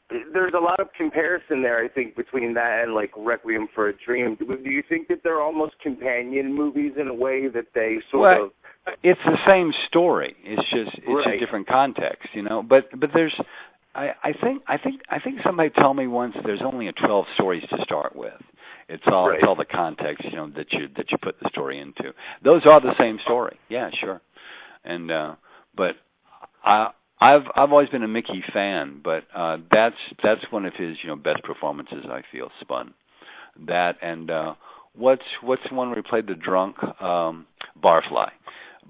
there's a lot of comparison there, I think, between that and like Requiem for a Dream. Do you think that they're almost companion movies in a way that they sort of? It's the same story. It's just a different context, you know. But there's, I think somebody told me once there's only 12 stories to start with. It's all the context, you know, that you put the story into. Those are the same story. Yeah, sure. And but I've always been a Mickey fan, but that's one of his, you know, best performances, I feel, Spun. That and what's the one where he played the drunk Barfly.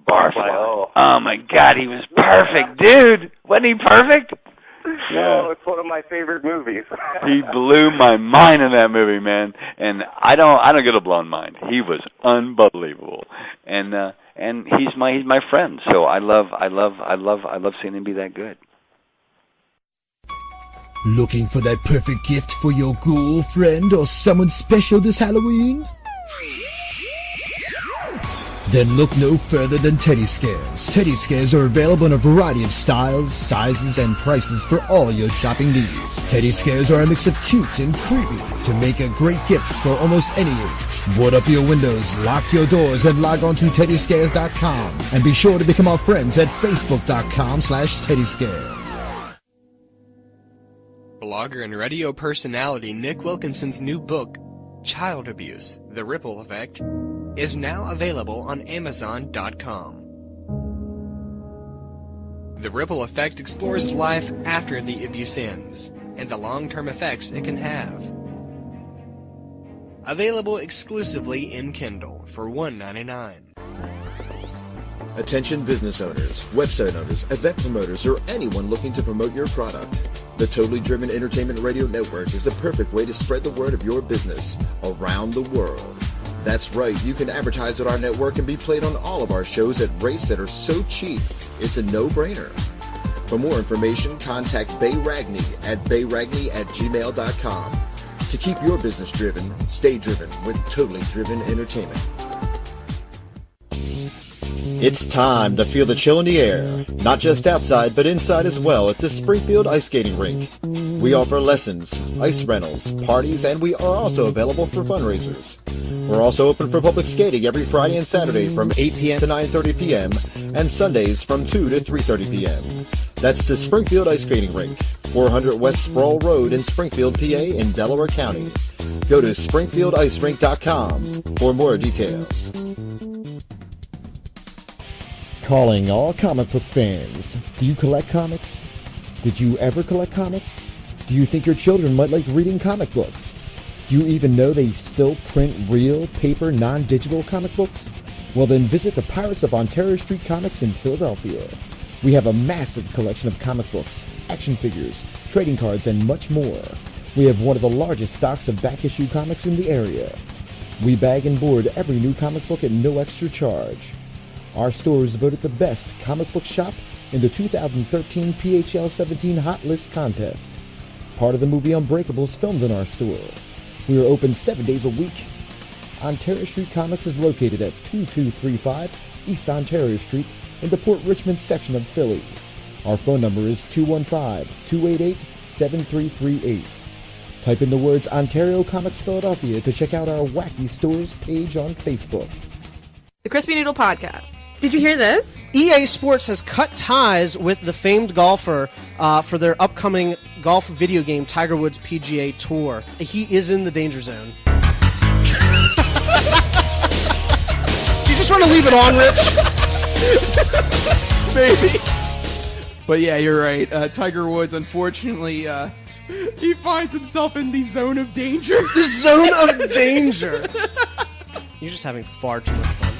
Oh my God, he was perfect, dude. Wasn't he perfect? Yeah, it's one of my favorite movies. He blew my mind in that movie, man. And I don't get a blown mind. He was unbelievable. And he's my friend. So I love seeing him be that good. Looking for that perfect gift for your girlfriend or someone special this Halloween? Then look no further than Teddy Scares. Teddy Scares are available in a variety of styles, sizes, and prices for all your shopping needs. Teddy Scares are a mix of cute and creepy to make a great gift for almost any age. Board up your windows, lock your doors, and log on to teddyscares.com. And be sure to become our friends at facebook.com/teddyscares. Blogger and radio personality Nick Wilkinson's new book, Child Abuse, The Ripple Effect, is now available on Amazon.com. The Ripple Effect explores life after the abuse ends and the long-term effects it can have. Available exclusively in Kindle for $1.99. Attention business owners, website owners, event promoters, or anyone looking to promote your product. The Totally Driven Entertainment Radio Network is the perfect way to spread the word of your business around the world. That's right, you can advertise with our network and be played on all of our shows at rates that are so cheap, it's a no-brainer. For more information, contact Bay Ragney at bayragney@gmail.com. To keep your business driven, stay driven with Totally Driven Entertainment. It's time to feel the chill in the air, not just outside, but inside as well at the Springfield Ice Skating Rink. We offer lessons, ice rentals, parties, and we are also available for fundraisers. We're also open for public skating every Friday and Saturday from 8 p.m. to 9:30 p.m. and Sundays from 2 to 3:30 p.m. That's the Springfield Ice Skating Rink, 400 West Sproul Road in Springfield, PA in Delaware County. Go to springfieldicerink.com for more details. Calling all comic book fans. Do you collect comics? Did you ever collect comics? Do you think your children might like reading comic books? Do you even know they still print real, paper, non-digital comic books? Well then visit the Pirates of Ontario Street Comics in Philadelphia. We have a massive collection of comic books, action figures, trading cards, and much more. We have one of the largest stocks of back-issue comics in the area. We bag and board every new comic book at no extra charge. Our store is voted the best comic book shop in the 2013 PHL 17 Hot List contest. Part of the movie Unbreakable is filmed in our store. We are open 7 days a week. Ontario Street Comics is located at 2235 East Ontario Street in the Port Richmond section of Philly. Our phone number is 215-288-7338. Type in the words Ontario Comics Philadelphia to check out our Wacky Stores page on Facebook. The Crispy Noodle Podcast. Did you hear this? EA Sports has cut ties with the famed golfer for their upcoming golf video game, Tiger Woods PGA Tour. He is in the danger zone. Do you just want to leave it on, Rich? Maybe. But yeah, you're right. Tiger Woods, unfortunately, he finds himself in the zone of danger. The zone of danger. You're just having far too much fun.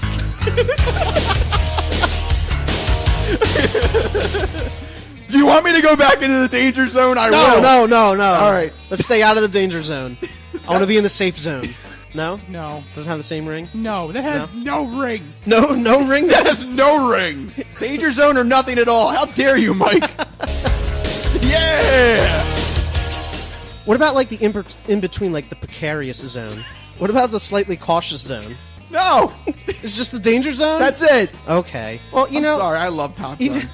Do you want me to go back into the danger zone? I will. No. All right. Let's stay out of the danger zone. I want to be in the safe zone. No? No. Doesn't have the same ring? No, that has no ring. No ring? That has no ring. Danger zone or nothing at all. How dare you, Mike? Yeah! What about like the in between, like the precarious zone? What about the slightly cautious zone? No, it's just the Danger Zone. that's it. Okay. Well, I'm sorry, I love Top Gun.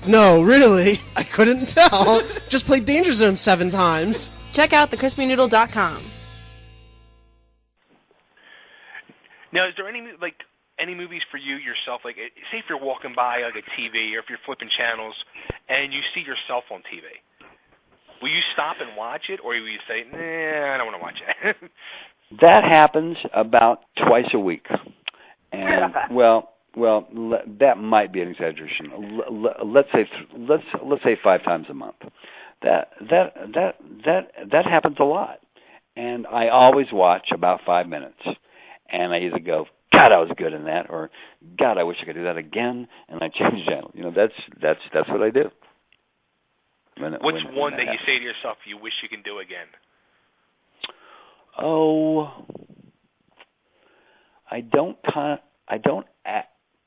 No, really, I couldn't tell. Just played Danger Zone 7 times. Check out thecrispynoodle.com. Now, is there any movies for you yourself? Like, say if you're walking by like a TV or if you're flipping channels and you see yourself on TV, will you stop and watch it, or will you say, "Nah, I don't want to watch it"? That happens about twice a week, and well, that might be an exaggeration. Let's say 5 times a month. That happens a lot, and I always watch about 5 minutes, and I either go, "God, I was good in that," or "God, I wish I could do that again," and I change channel. That's what I do. What's one that you say to yourself you wish you can do again? Oh, I don't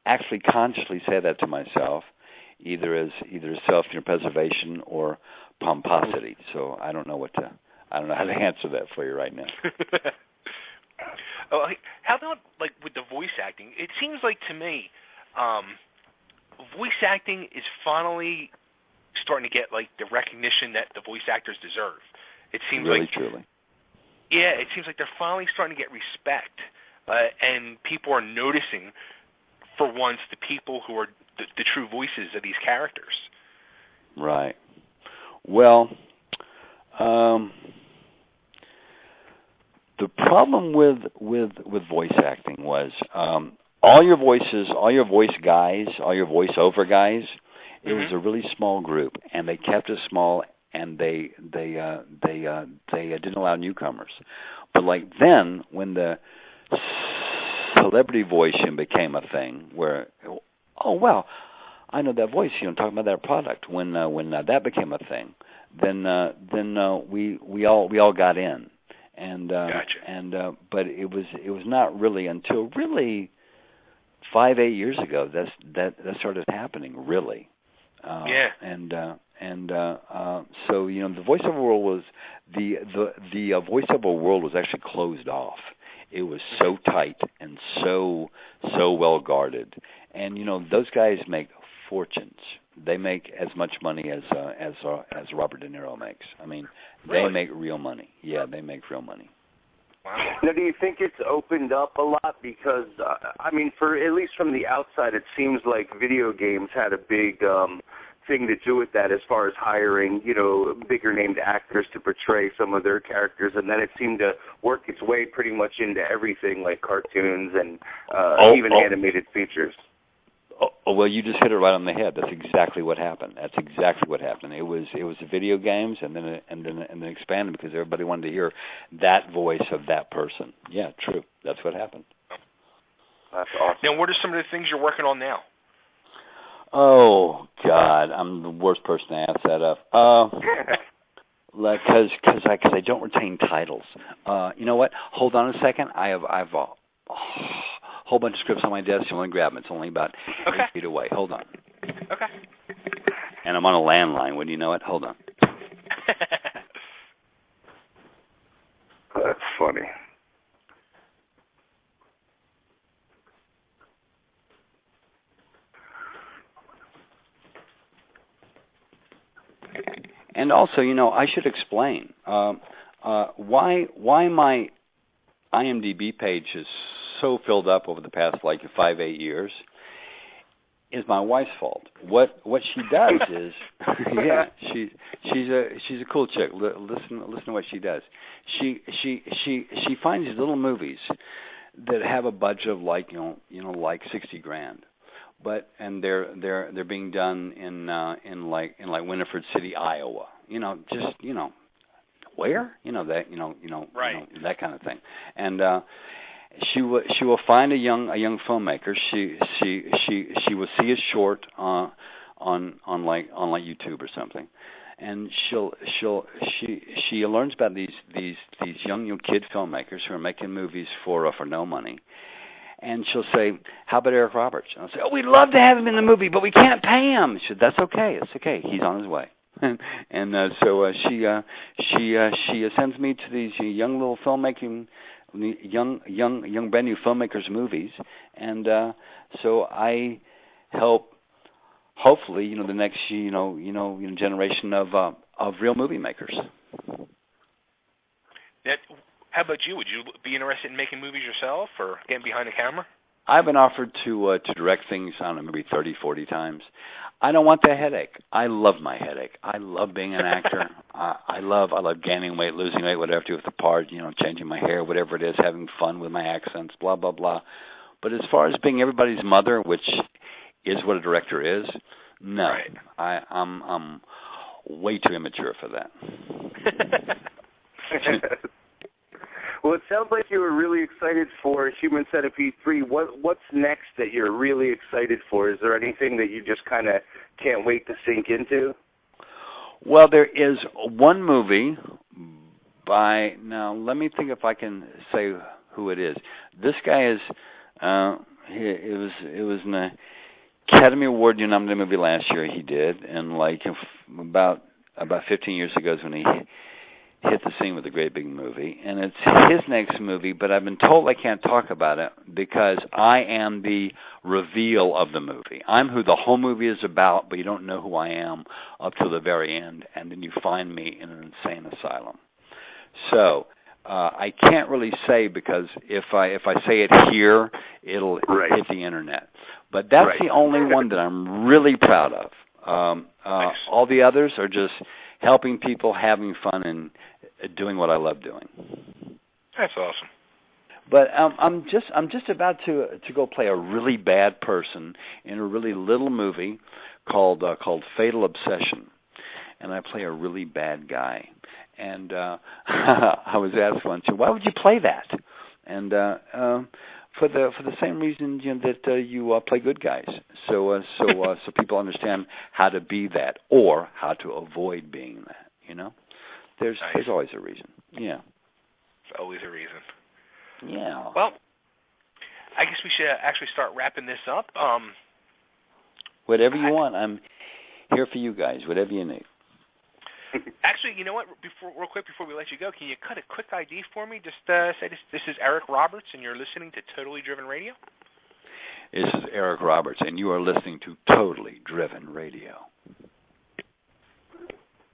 actually consciously say that to myself, either as self-preservation or pomposity. So I don't know how to answer that for you right now. How about with the voice acting? It seems like to me, voice acting is finally starting to get the recognition that the voice actors deserve. It seems really, truly. Yeah, it seems like they're finally starting to get respect, and people are noticing, for once, the people who are the true voices of these characters. Right. Well, the problem with voice acting was all your voice guys, all your voiceover guys. It was a really small group, and they kept it small, and they didn't allow newcomers. But then, when the celebrity voicing became a thing, where I know that voice, talking about that product. When that became a thing, then we all got in, and gotcha. But it was not really until 5-8 years ago that started happening really. Yeah. So the voiceover world was the voiceover world was actually closed off. It was so tight and so well guarded, and those guys make fortunes. They make as much money as Robert De Niro makes. I mean, really? They make real money. Yeah, they make real money. Wow. Now, do you think it's opened up a lot? Because for at least from the outside, it seems like video games had a big thing to do with that, as far as hiring, bigger named actors to portray some of their characters, and then it seemed to work its way pretty much into everything, like cartoons and even animated features. Oh, well, you just hit it right on the head. That's exactly what happened. It was the video games, and then expanded because everybody wanted to hear that voice of that person. Yeah, true. That's what happened. That's awesome. Now, what are some of the things you're working on now? Oh God, I'm the worst person to ask that of. Because I don't retain titles. You know what? Hold on a second. I've a whole bunch of scripts on my desk. You want to grab them? It's only about 8 feet away. Hold on. Okay. And I'm on a landline. Wouldn't you know it? Hold on. That's funny. And also, I should explain why my IMDb page is so filled up over the past 5-8 years is my wife's fault. What she does is, yeah, she's a cool chick. Listen to what she does. She finds these little movies that have a budget of like $60,000. And they're being done in Winifred City, Iowa. Where? Right. That kind of thing. And she will find a young filmmaker. She will see a short on YouTube or something, and she learns about these young kid filmmakers who are making movies for no money. And she'll say, "How about Eric Roberts?" And I'll say, "Oh, we'd love to have him in the movie, but we can't pay him." She said, "That's okay. It's okay. He's on his way." So she sends me to these young little filmmaking young brand new filmmakers' movies, and so I help. Hopefully, the next generation of real movie makers. How about you? Would you be interested in making movies yourself or getting behind the camera? I've been offered to direct things, I don't know, maybe 30, 40 times. I don't want the headache. I love my headache. I love being an actor. I love gaining weight, losing weight, whatever I do with the part, changing my hair, whatever it is, having fun with my accents, blah, blah, blah. But as far as being everybody's mother, which is what a director is, no. Right. I'm way too immature for that. Well, it sounds like you were really excited for Human Centipede 3. What's next that you're really excited for? Is there anything that you just kind of can't wait to sink into? Well, there is one movie now let me think if I can say who it is. This guy is, it was an Academy Award nominated movie last year he did, and about 15 years ago is when he hit the scene with a great big movie, and it's his next movie, but I've been told I can't talk about it because I am the reveal of the movie. I'm who the whole movie is about, but you don't know who I am up to the very end, and then you find me in an insane asylum. So I can't really say because if I say it here, it'll hit the internet. But that's the only one that I'm really proud of. All the others are just helping people, having fun, and doing what I love doing. That's awesome. But I'm just about to go play a really bad person in a really little movie called Fatal Obsession, and I play a really bad guy. And I was asked once, why would you play that? And for the same reason that you play good guys, so people understand how to be that or how to avoid being that. There's always a reason. Yeah. There's always a reason. Yeah. Well, I guess we should actually start wrapping this up. Whatever you want, I'm here for you guys. Whatever you need. Actually, you know what? Real quick before we let you go, can you cut a quick ID for me? Just say this is Eric Roberts, and you're listening to Totally Driven Radio. This is Eric Roberts, and you are listening to Totally Driven Radio.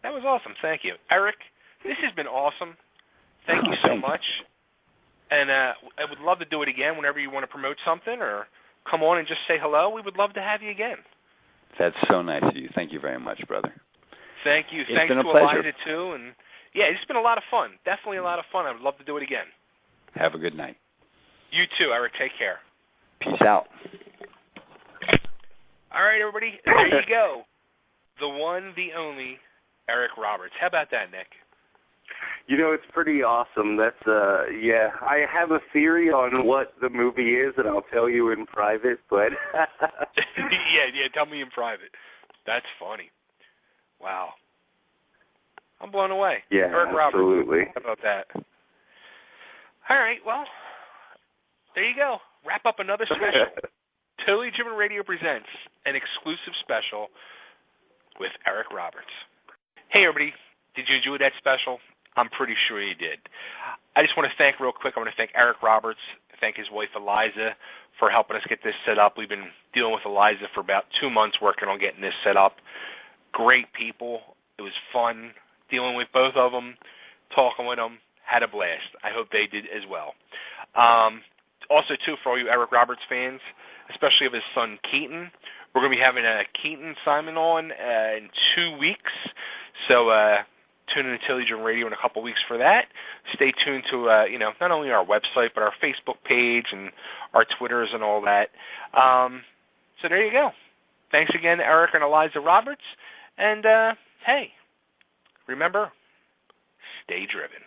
That was awesome. Thank you, Eric. This has been awesome. Thank you so much. And I would love to do it again whenever you want to promote something or come on and just say hello. We would love to have you again. That's so nice of you. Thank you very much, brother. Thank you. It's Thanks been a to pleasure. Eliza, too. And yeah, it's been a lot of fun. Definitely a lot of fun. I would love to do it again. Have a good night. You too, Eric. Take care. Peace out. All right, everybody. There you go. The one, the only, Eric Roberts. How about that, Nick? It's pretty awesome. That's I have a theory on what the movie is, and I'll tell you in private. But yeah, tell me in private. That's funny. Wow, I'm blown away. Yeah, Eric Roberts. absolutely. How about that? All right, well, there you go. Wrap up another special. Totally Driven Radio presents an exclusive special with Eric Roberts. Hey, everybody, did you enjoy that special? I'm pretty sure you did. I just want to thank real quick, I want to thank Eric Roberts, thank his wife Eliza for helping us get this set up. We've been dealing with Eliza for about 2 months working on getting this set up. Great people. It was fun dealing with both of them, talking with them. Had a blast. I hope they did as well. Also, too, for all you Eric Roberts fans, especially of his son Keaton, we're going to be having Keaton Simon on in 2 weeks. So tune in to Totally Driven Radio in a couple weeks for that. Stay tuned to not only our website but our Facebook page and our Twitters and all that. So there you go. Thanks again, Eric and Eliza Roberts. And hey, remember, stay driven.